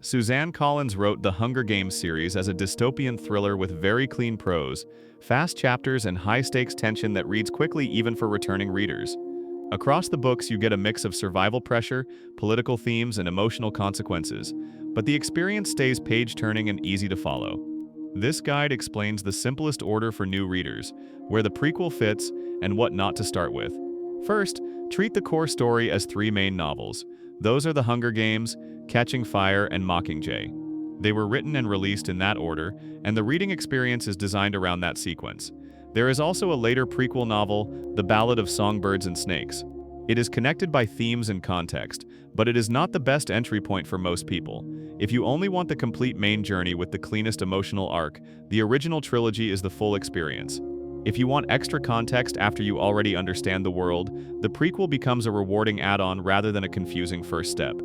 Suzanne Collins wrote the Hunger Games series as a dystopian thriller with very clean prose, fast chapters, and high-stakes tension that reads quickly even for returning readers. Across the books, you get a mix of survival pressure, political themes, and emotional consequences, but the experience stays page-turning and easy to follow. This guide explains the simplest order for new readers, where the prequel fits, and what not to start with. First, treat the core story as three main novels. Those are The Hunger Games, Catching Fire, and Mockingjay. They were written and released in that order, and the reading experience is designed around that sequence. There is also a later prequel novel, The Ballad of Songbirds and Snakes. It is connected by themes and context, but it is not the best entry point for most people. If you only want the complete main journey with the cleanest emotional arc, the original trilogy is the full experience. If you want extra context after you already understand the world, the prequel becomes a rewarding add-on rather than a confusing first step.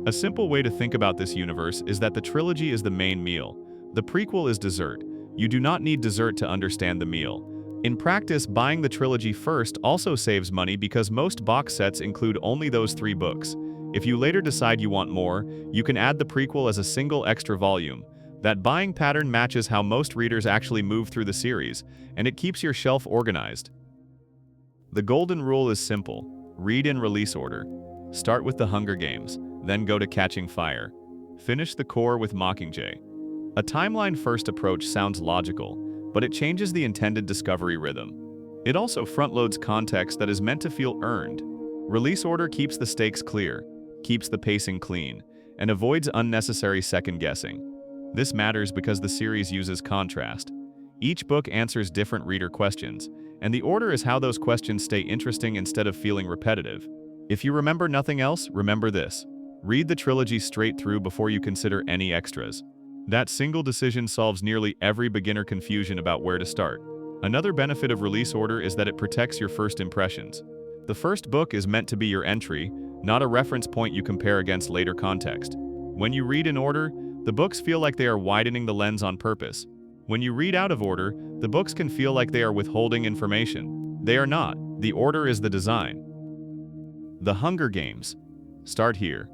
A simple way to think about this universe is that the trilogy is the main meal. The prequel is dessert. You do not need dessert to understand the meal. In practice, buying the trilogy first also saves money because most box sets include only those 3 books. If you later decide you want more, you can add the prequel as a single extra volume. That buying pattern matches how most readers actually move through the series, and it keeps your shelf organized. The golden rule is simple. Read in release order. Start with The Hunger Games, then go to Catching Fire. Finish the core with Mockingjay. A timeline-first approach sounds logical, but it changes the intended discovery rhythm. It also front-loads context that is meant to feel earned. Release order keeps the stakes clear, keeps the pacing clean, and avoids unnecessary second-guessing. This matters because the series uses contrast. Each book answers different reader questions, and the order is how those questions stay interesting instead of feeling repetitive. If you remember nothing else, remember this. Read the trilogy straight through before you consider any extras. That single decision solves nearly every beginner confusion about where to start. Another benefit of release order is that it protects your first impressions. The first book is meant to be your entry, not a reference point you compare against later context. When you read in order, the books feel like they are widening the lens on purpose. When you read out of order, the books can feel like they are withholding information. They are not. The order is the design. The Hunger Games. Start here.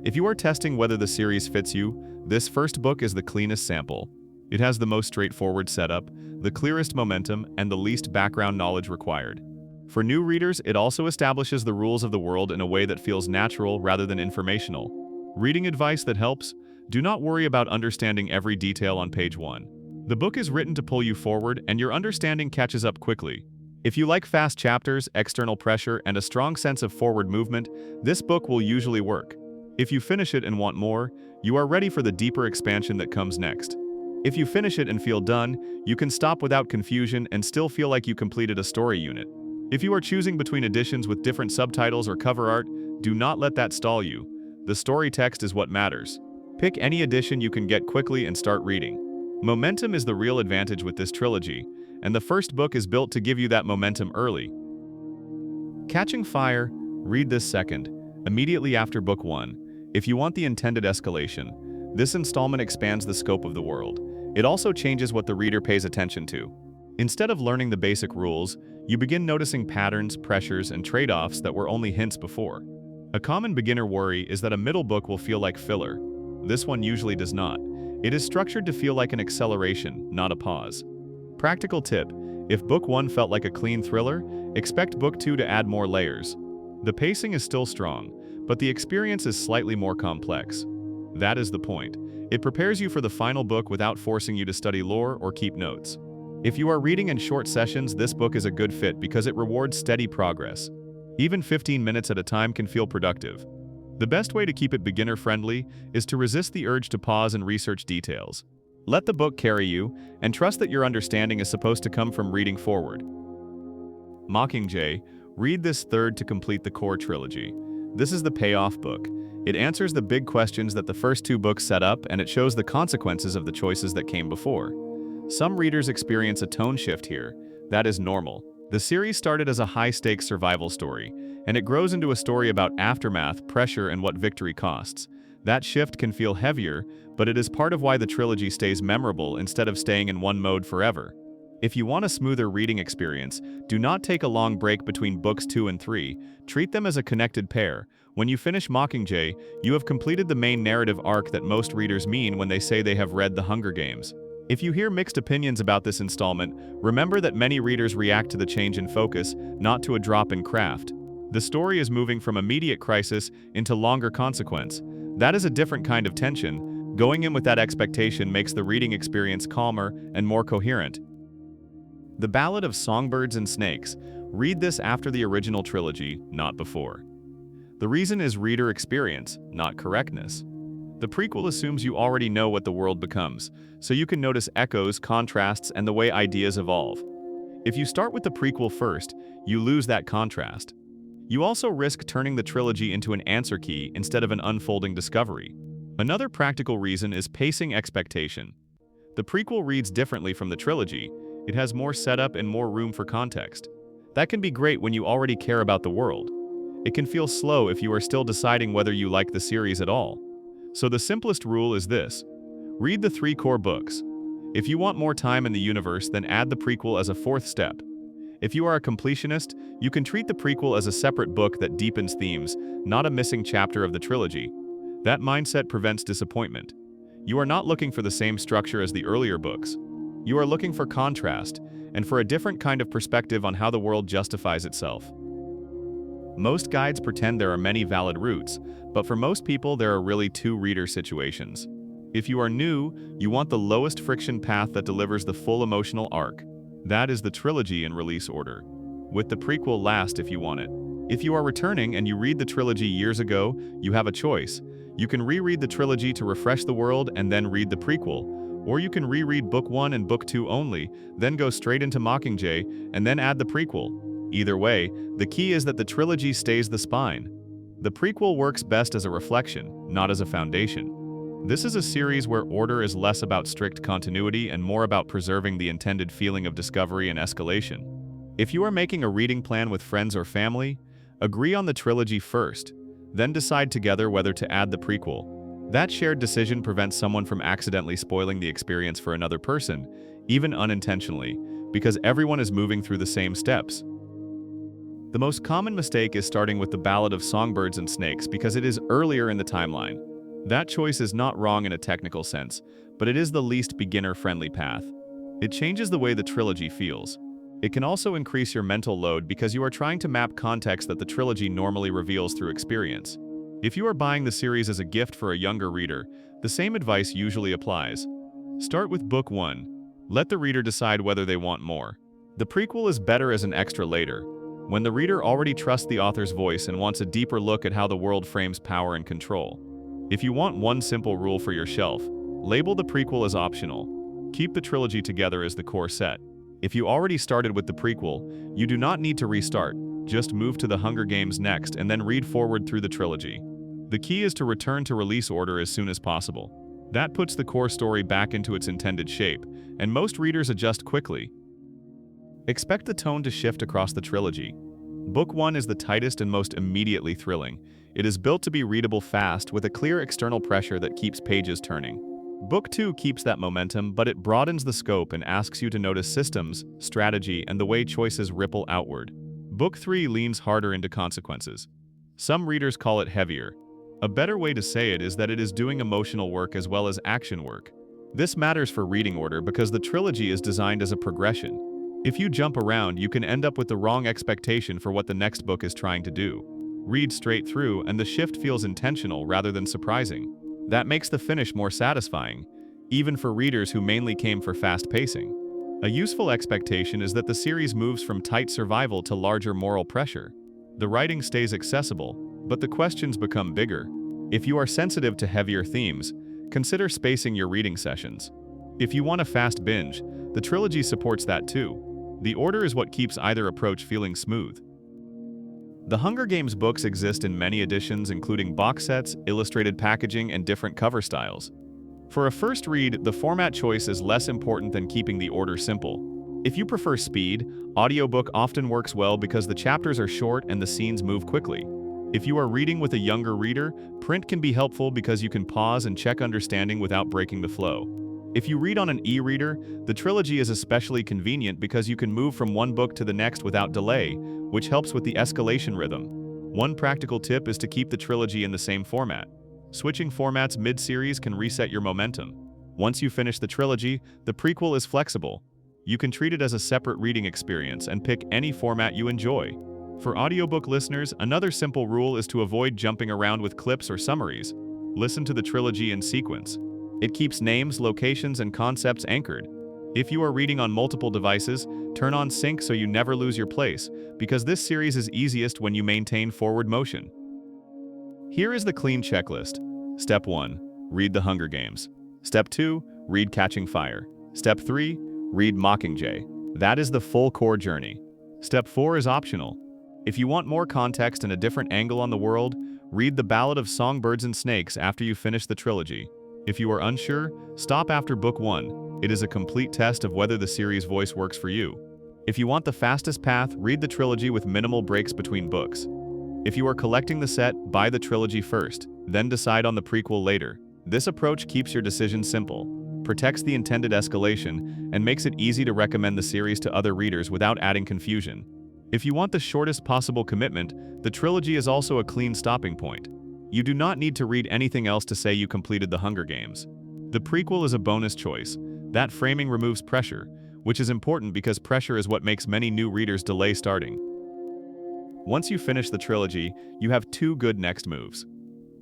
If you are testing whether the series fits you, this first book is the cleanest sample. It has the most straightforward setup, the clearest momentum, and the least background knowledge required. For new readers, it also establishes the rules of the world in a way that feels natural rather than informational. Reading advice that helps? Do not worry about understanding every detail on page 1. The book is written to pull you forward, and your understanding catches up quickly. If you like fast chapters, external pressure, and a strong sense of forward movement, this book will usually work. If you finish it and want more, you are ready for the deeper expansion that comes next. If you finish it and feel done, you can stop without confusion and still feel like you completed a story unit. If you are choosing between editions with different subtitles or cover art, do not let that stall you. The story text is what matters. Pick any edition you can get quickly and start reading. Momentum is the real advantage with this trilogy, and the first book is built to give you that momentum early. Catching Fire, read this second, immediately after book 1. If you want the intended escalation, this installment expands the scope of the world. It also changes what the reader pays attention to. Instead of learning the basic rules, you begin noticing patterns, pressures, and trade-offs that were only hints before. A common beginner worry is that a middle book will feel like filler. This one usually does not. It is structured to feel like an acceleration, not a pause. Practical tip: if book 1 felt like a clean thriller, expect book 2 to add more layers. The pacing is still strong, but the experience is slightly more complex. That is the point. It prepares you for the final book without forcing you to study lore or keep notes. If you are reading in short sessions, this book is a good fit because it rewards steady progress. Even 15 minutes at a time can feel productive. The best way to keep it beginner-friendly is to resist the urge to pause and research details. Let the book carry you, and trust that your understanding is supposed to come from reading forward. Mockingjay, read this third to complete the core trilogy. This is the payoff book. It answers the big questions that the first 2 books set up, and it shows the consequences of the choices that came before. Some readers experience a tone shift here. That is normal. The series started as a high-stakes survival story, and it grows into a story about aftermath, pressure, and what victory costs. That shift can feel heavier, but it is part of why the trilogy stays memorable instead of staying in one mode forever. If you want a smoother reading experience, do not take a long break between books 2 and 3. Treat them as a connected pair. When you finish Mockingjay, you have completed the main narrative arc that most readers mean when they say they have read The Hunger Games. If you hear mixed opinions about this installment, remember that many readers react to the change in focus, not to a drop in craft. The story is moving from immediate crisis into longer consequence. That is a different kind of tension. Going in with that expectation makes the reading experience calmer and more coherent. The Ballad of Songbirds and Snakes. Read this after the original trilogy, not before. The reason is reader experience, not correctness. The prequel assumes you already know what the world becomes, so you can notice echoes, contrasts, and the way ideas evolve. If you start with the prequel first, you lose that contrast. You also risk turning the trilogy into an answer key instead of an unfolding discovery. Another practical reason is pacing expectation. The prequel reads differently from the trilogy. It has more setup and more room for context. That can be great when you already care about the world. It can feel slow if you are still deciding whether you like the series at all. So the simplest rule is this: read the 3 core books. If you want more time in the universe, then add the prequel as a 4th step. If you are a completionist, you can treat the prequel as a separate book that deepens themes, not a missing chapter of the trilogy. That mindset prevents disappointment. You are not looking for the same structure as the earlier books. You are looking for contrast, and for a different kind of perspective on how the world justifies itself. Most guides pretend there are many valid routes, but for most people there are really 2 reader situations. If you are new, you want the lowest friction path that delivers the full emotional arc. That is the trilogy in release order, with the prequel last if you want it. If you are returning and you read the trilogy years ago, you have a choice. You can reread the trilogy to refresh the world and then read the prequel, or you can reread Book 1 and Book 2 only, then go straight into Mockingjay, and then add the prequel. Either way, the key is that the trilogy stays the spine. The prequel works best as a reflection, not as a foundation. This is a series where order is less about strict continuity and more about preserving the intended feeling of discovery and escalation. If you are making a reading plan with friends or family, agree on the trilogy first, then decide together whether to add the prequel. That shared decision prevents someone from accidentally spoiling the experience for another person, even unintentionally, because everyone is moving through the same steps. The most common mistake is starting with the Ballad of Songbirds and Snakes because it is earlier in the timeline. That choice is not wrong in a technical sense, but it is the least beginner-friendly path. It changes the way the trilogy feels. It can also increase your mental load because you are trying to map context that the trilogy normally reveals through experience. If you are buying the series as a gift for a younger reader, the same advice usually applies. Start with Book 1. Let the reader decide whether they want more. The prequel is better as an extra later, when the reader already trusts the author's voice and wants a deeper look at how the world frames power and control. If you want one simple rule for your shelf, label the prequel as optional. Keep the trilogy together as the core set. If you already started with the prequel, you do not need to restart. Just move to The Hunger Games next and then read forward through the trilogy. The key is to return to release order as soon as possible. That puts the core story back into its intended shape, and most readers adjust quickly. Expect the tone to shift across the trilogy. Book 1 is the tightest and most immediately thrilling. It is built to be readable fast with a clear external pressure that keeps pages turning. Book 2 keeps that momentum, but it broadens the scope and asks you to notice systems, strategy, and the way choices ripple outward. Book 3 leans harder into consequences. Some readers call it heavier. A better way to say it is that it is doing emotional work as well as action work. This matters for reading order because the trilogy is designed as a progression. If you jump around, you can end up with the wrong expectation for what the next book is trying to do. Read straight through, and the shift feels intentional rather than surprising. That makes the finish more satisfying, even for readers who mainly came for fast pacing. A useful expectation is that the series moves from tight survival to larger moral pressure. The writing stays accessible, but the questions become bigger. If you are sensitive to heavier themes, consider spacing your reading sessions. If you want a fast binge, the trilogy supports that too. The order is what keeps either approach feeling smooth. The Hunger Games books exist in many editions, including box sets, illustrated packaging, and different cover styles. For a first read, the format choice is less important than keeping the order simple. If you prefer speed, audiobook often works well because the chapters are short and the scenes move quickly. If you are reading with a younger reader, print can be helpful because you can pause and check understanding without breaking the flow. If you read on an e-reader, the trilogy is especially convenient because you can move from one book to the next without delay, which helps with the escalation rhythm. One practical tip is to keep the trilogy in the same format. Switching formats mid-series can reset your momentum. Once you finish the trilogy, the prequel is flexible. You can treat it as a separate reading experience and pick any format you enjoy. For audiobook listeners, another simple rule is to avoid jumping around with clips or summaries. Listen to the trilogy in sequence. It keeps names, locations, and concepts anchored. If you are reading on multiple devices, turn on sync so you never lose your place, because this series is easiest when you maintain forward motion. Here is the clean checklist. Step 1. Read The Hunger Games. Step 2. Read Catching Fire. Step 3. Read Mockingjay. That is the full core journey. Step 4 is optional. If you want more context and a different angle on the world, read The Ballad of Songbirds and Snakes after you finish the trilogy. If you are unsure, stop after book 1. It is a complete test of whether the series voice works for you. If you want the fastest path, read the trilogy with minimal breaks between books. If you are collecting the set, buy the trilogy first, then decide on the prequel later. This approach keeps your decision simple, protects the intended escalation, and makes it easy to recommend the series to other readers without adding confusion. If you want the shortest possible commitment, the trilogy is also a clean stopping point. You do not need to read anything else to say you completed The Hunger Games. The prequel is a bonus choice. That framing removes pressure, which is important because pressure is what makes many new readers delay starting. Once you finish the trilogy, you have two good next moves.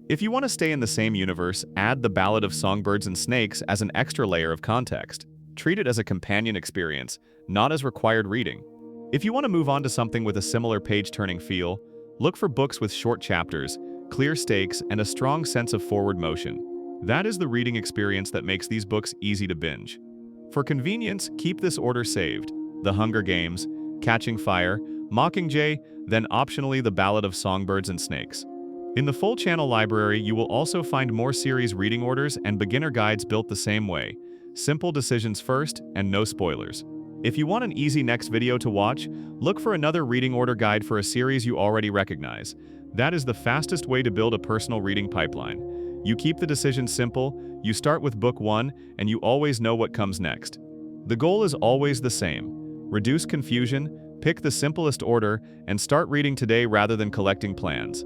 If you want to stay in the same universe, add The Ballad of Songbirds and Snakes as an extra layer of context. Treat it as a companion experience, not as required reading. If you want to move on to something with a similar page-turning feel, look for books with short chapters, clear stakes, and a strong sense of forward motion. That is the reading experience that makes these books easy to binge. For convenience, keep this order saved: The Hunger Games, Catching Fire, Mockingjay, then optionally The Ballad of Songbirds and Snakes. In the full channel library, you will also find more series reading orders and beginner guides built the same way. Simple decisions first, and no spoilers. If you want an easy next video to watch, look for another reading order guide for a series you already recognize. That is the fastest way to build a personal reading pipeline. You keep the decision simple, you start with book 1, and you always know what comes next. The goal is always the same: reduce confusion, pick the simplest order, and start reading today rather than collecting plans.